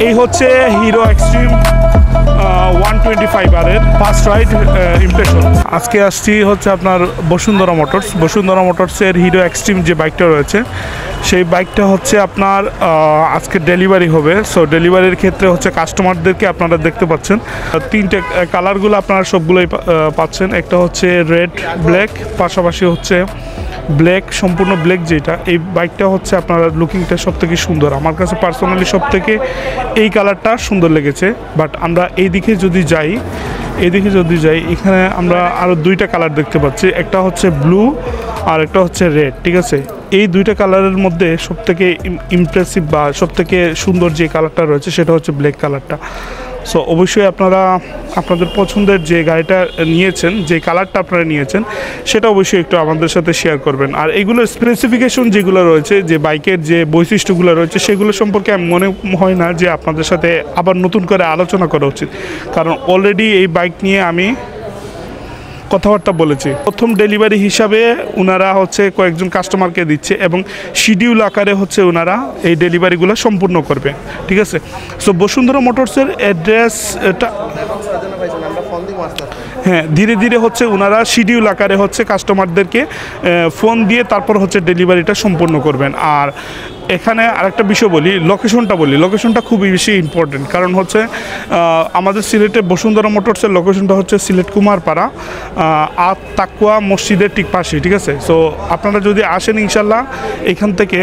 এই হচ্ছে hero extreme 125R এর ফার্স্ট রাইড ইমপ্রেশন। আজকে আসছি হচ্ছে আপনার বসুন্ধরা মোটরসের হিরো এক্সট্রিম যে বাইকটা রয়েছে সেই বাইকটা হচ্ছে আপনার আজকে ডেলিভারি হবে। সো ডেলিভারির ক্ষেত্রে হচ্ছে কাস্টমারদেরকে আপনারা দেখতে পাচ্ছেন তিনটে কালারগুলো আপনারা সবগুলোই পাচ্ছেন। একটা হচ্ছে রেড ব্ল্যাক, পাশাপাশি হচ্ছে ব্ল্যাক, সম্পূর্ণ ব্ল্যাক যেটা। এই বাইকটা হচ্ছে আপনার লুকিংটা সব থেকে সুন্দর, আমার কাছে পার্সোনালি সব থেকে এই কালারটা সুন্দর লেগেছে। বাট আমরা এইদিকে যদি যাই এখানে আমরা আরও দুইটা কালার দেখতে পাচ্ছি, একটা হচ্ছে ব্লু আর একটা হচ্ছে রেড। ঠিক আছে, এই দুইটা কালারের মধ্যে সবথেকে ইমপ্রেসিভ বা সবথেকে সুন্দর যে কালারটা রয়েছে সেটা হচ্ছে ব্ল্যাক কালারটা। সো অবশ্যই আপনারা আপনাদের পছন্দের যে গাড়িটা নিয়েছেন, যে কালারটা আপনারা নিয়েছেন সেটা অবশ্যই একটু আমাদের সাথে শেয়ার করবেন। আর এইগুলোর স্পেসিফিকেশন যেগুলো রয়েছে, যে বাইকের যে বৈশিষ্ট্যগুলো রয়েছে সেগুলো সম্পর্কে আমি মনে হয় না যে আপনাদের সাথে আবার নতুন করে আলোচনা করা উচিত, কারণ অলরেডি এই বাইক নিয়ে আমি কথাবার্তা বলেছি। প্রথম ডেলিভারি হিসাবে ওনারা হচ্ছে কয়েকজন কাস্টমারকে দিচ্ছে এবং শিডিউল আকারে হচ্ছে ওনারা এই ডেলিভারিগুলো সম্পূর্ণ করবে। ঠিক আছে, সো বসুন্ধরা মোটরসের অ্যাড্রেসটা হ্যাঁ, ধীরে ধীরে হচ্ছে ওনারা শিডিউল আকারে হচ্ছে কাস্টমারদেরকে ফোন দিয়ে তারপর হচ্ছে ডেলিভারিটা সম্পূর্ণ করবেন। আর এখানে আরেকটা বিষয় লোকেশনটা খুবই বেশি ইম্পর্টেন্ট, কারণ হচ্ছে আমাদের সিলেটে বসুন্ধরা মোটরসের লোকেশনটা হচ্ছে সিলেট কুমারপাড়া আত তাকুয়া মসজিদের ঠিক পাশে। ঠিক আছে, সো আপনারা যদি আসেন ইনশাল্লাহ এখান থেকে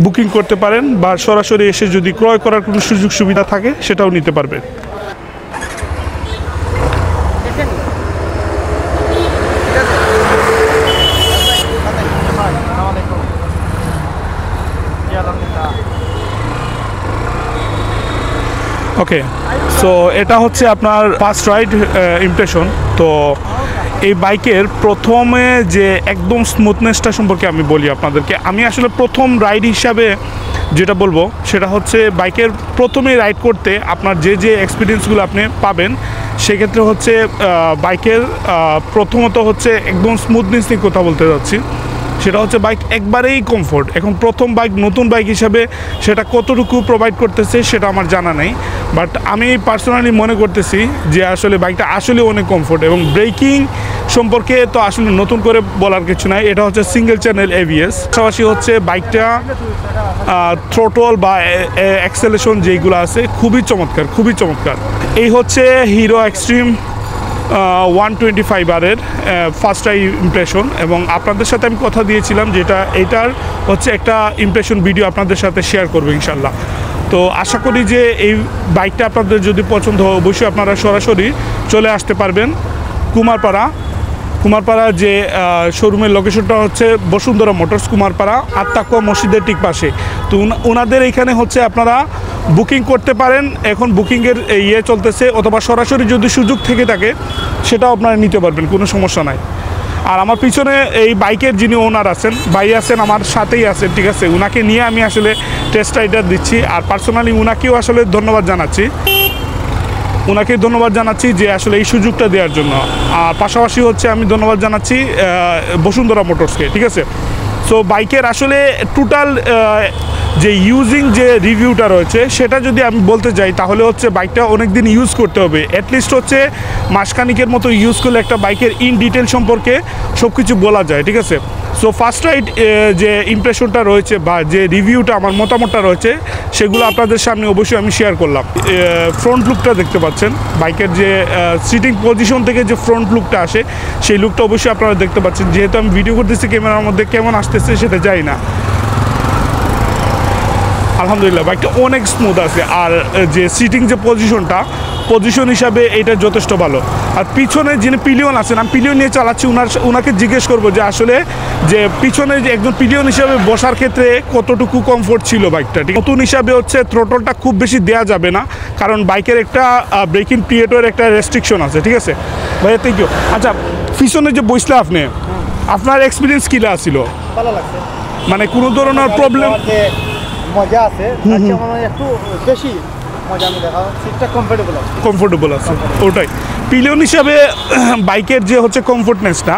বুকিং করতে পারেন, বা সরাসরি এসে যদি ক্রয় করার কোনো সুযোগ সুবিধা থাকে সেটাও নিতে পারবেন। ওকে, সো এটা হচ্ছে আপনার ফার্স্ট রাইড ইমপ্রেশন। তো এই বাইকের প্রথমে যে একদম স্মুথনেসটা সম্পর্কে আমি বলি আপনাদেরকে। আমি আসলে প্রথম রাইড হিসাবে যেটা বলবো সেটা হচ্ছে বাইকের প্রথমে রাইড করতে আপনার যে এক্সপিরিয়েন্সগুলো আপনি পাবেন সেক্ষেত্রে হচ্ছে বাইকের প্রথমত হচ্ছে একদম স্মুথনেস নিয়ে কথা বলতে যাচ্ছি। সেটা হচ্ছে বাইক একবারেই কমফোর্ট। এখন প্রথম বাইক, নতুন বাইক হিসাবে সেটা কতটুকু প্রোভাইড করতেছে সেটা আমার জানা নেই, বাট আমি পার্সোনালি মনে করতেছি যে আসলে বাইকটা আসলে অনেক কমফোর্ট। এবং ব্রেকিং সম্পর্কে তো আসলে নতুন করে বলার কিছু নাই, এটা হচ্ছে সিঙ্গেল চ্যানেল ABS। পাশাপাশি হচ্ছে বাইকটা থ্রোটল বা অ্যাক্সেলেশন যেইগুলো আছে খুবই চমৎকার। এই হচ্ছে হিরো এক্সট্রিম 125R এর ফার্স্ট রাইড ইমপ্রেশন। এবং আপনাদের সাথে আমি কথা দিয়েছিলাম যেটা এটার হচ্ছে একটা ইমপ্রেশন ভিডিও আপনাদের সাথে শেয়ার করবো ইনশাল্লাহ। তো আশা করি যে এই বাইকটা আপনাদের যদি পছন্দ হয় অবশ্যই আপনারা সরাসরি চলে আসতে পারবেন কুমারপাড়া যে শোরুমের লোকেশনটা হচ্ছে বসুন্ধরা মোটরস কুমারপাড়া আত্মাকুয়া মসজিদের ঠিক পাশে। তো ওনাদের এইখানে হচ্ছে আপনারা বুকিং করতে পারেন, এখন বুকিংয়ের চলতেছে, অথবা সরাসরি যদি সুযোগ থেকে থাকে সেটাও আপনারা নিতে পারবেন, কোনো সমস্যা নাই। আর আমার পিছনে এই বাইকের যিনি ওনার আছেন, ভাই আছেন, আমার সাথেই আছেন। ঠিক আছে, ওনাকে নিয়ে আমি আসলে টেস্ট রাইডার দিচ্ছি। আর পার্সোনালি ওনাকেও আসলে ধন্যবাদ জানাচ্ছি যে আসলে এই সুযোগটা দেওয়ার জন্য। আর পাশাপাশি হচ্ছে আমি ধন্যবাদ জানাচ্ছি বসুন্ধরা মোটরসকে। ঠিক আছে, সো বাইকের আসলে টোটাল যে ইউজিং যে রিভিউটা রয়েছে সেটা যদি আমি বলতে যাই তাহলে হচ্ছে বাইকটা অনেক দিন ইউজ করতে হবে, অ্যাটলিস্ট হচ্ছে মাসখানিকের মতো ইউজ করলে একটা বাইকের ইন ডিটেল সম্পর্কে সব কিছু বলা যায়। ঠিক আছে, সো ফার্স্ট রাইড যে ইমপ্রেশনটা রয়েছে বা যে রিভিউটা আমার মতামতটা রয়েছে সেগুলো আপনাদের সামনে অবশ্যই আমি শেয়ার করলাম। ফ্রন্ট লুকটা দেখতে পাচ্ছেন, বাইকের যে সিটিং পজিশন থেকে যে ফ্রন্ট লুকটা আসে সেই লুকটা অবশ্যই আপনারা দেখতে পাচ্ছেন। যেহেতু আমি ভিডিও করতেছি ক্যামেরার মধ্যে কেমন আসতেছে সেটা জানি না। আলহামদুলিল্লাহ বাইকটা অনেক স্মুথ আছে। আর যে সিটিং যে পজিশন হিসাবে এটা যথেষ্ট ভালো। আর পিছনে যিনি পিলিয়ন আছেন, আমি পিলিয়ন নিয়ে চালাচ্ছি, ওনাকে জিজ্ঞেস করবো যে আসলে যে পিছনে যে একজন পিলিয়ন হিসাবে বসার ক্ষেত্রে কতটুকু কমফোর্ট ছিল বাইকটা। ঠিক নতুন হিসাবে হচ্ছে থ্রোটলটা খুব বেশি দেওয়া যাবে না, কারণ বাইকের একটা ব্রেকিং পিরিয়ডের একটা রেস্ট্রিকশন আছে। ঠিক আছে ভাইয়া, থ্যাংক ইউ। আচ্ছা, পিছনে যে বসলে আপনি, আপনার এক্সপিরিয়েন্স কী ছিল? ভালো লাগছে, মানে কোনো ধরনের প্রবলেম মজা আছে, একটু বেশি মজা আমি দেখাও, সিটটা কমফোর্টেবল আছে। কমফোর্টেবল আছে ওটাই পিলিয়ন হিসাবে বাইকের যে হচ্ছে কমফোর্টনেসটা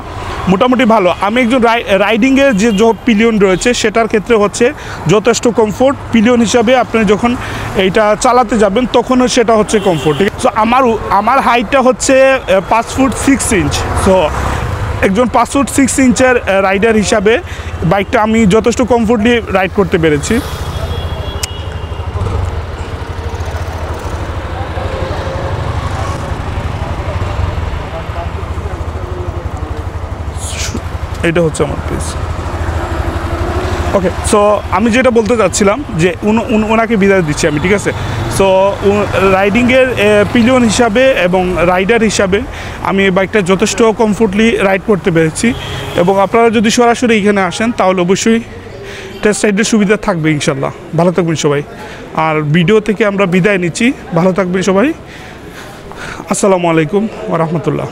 মোটামুটি ভালো। আমি একজন রাইডিংয়ের যে পিলিয়ন রয়েছে সেটার ক্ষেত্রে হচ্ছে যথেষ্ট কমফোর্ট। পিলিয়ন হিসাবে আপনি যখন এইটা চালাতে যাবেন তখনও সেটা হচ্ছে কমফোর্ট। ঠিক আছে, সো আমার হাইটটা হচ্ছে 5 ফুট 6 ইঞ্চ। সো একজন 5 ফুট 6 ইঞ্চের রাইডার হিসাবে বাইকটা আমি যথেষ্ট কমফোর্টলি রাইড করতে পেরেছি। এটা হচ্ছে আমার পিস। ওকে, সো আমি যেটা বলতে চাচ্ছিলাম যে ওনাকে বিদায় দিচ্ছি আমি, ঠিক আছে। সো রাইডিংয়ের পিলিয়ন হিসাবে এবং রাইডার হিসাবে আমি বাইকটা যথেষ্ট কমফোর্টলি রাইড করতে পেরেছি। এবং আপনারা যদি সরাসরি এখানে আসেন তাহলে অবশ্যই টেস্ট রাইডের সুবিধা থাকবে ইনশাল্লাহ। ভালো থাকবেন সবাই। আর ভিডিও থেকে আমরা বিদায় নিচ্ছি। ভালো থাকবেন সবাই। আসসালামু আলাইকুম ওয়া রাহমাতুল্লাহ।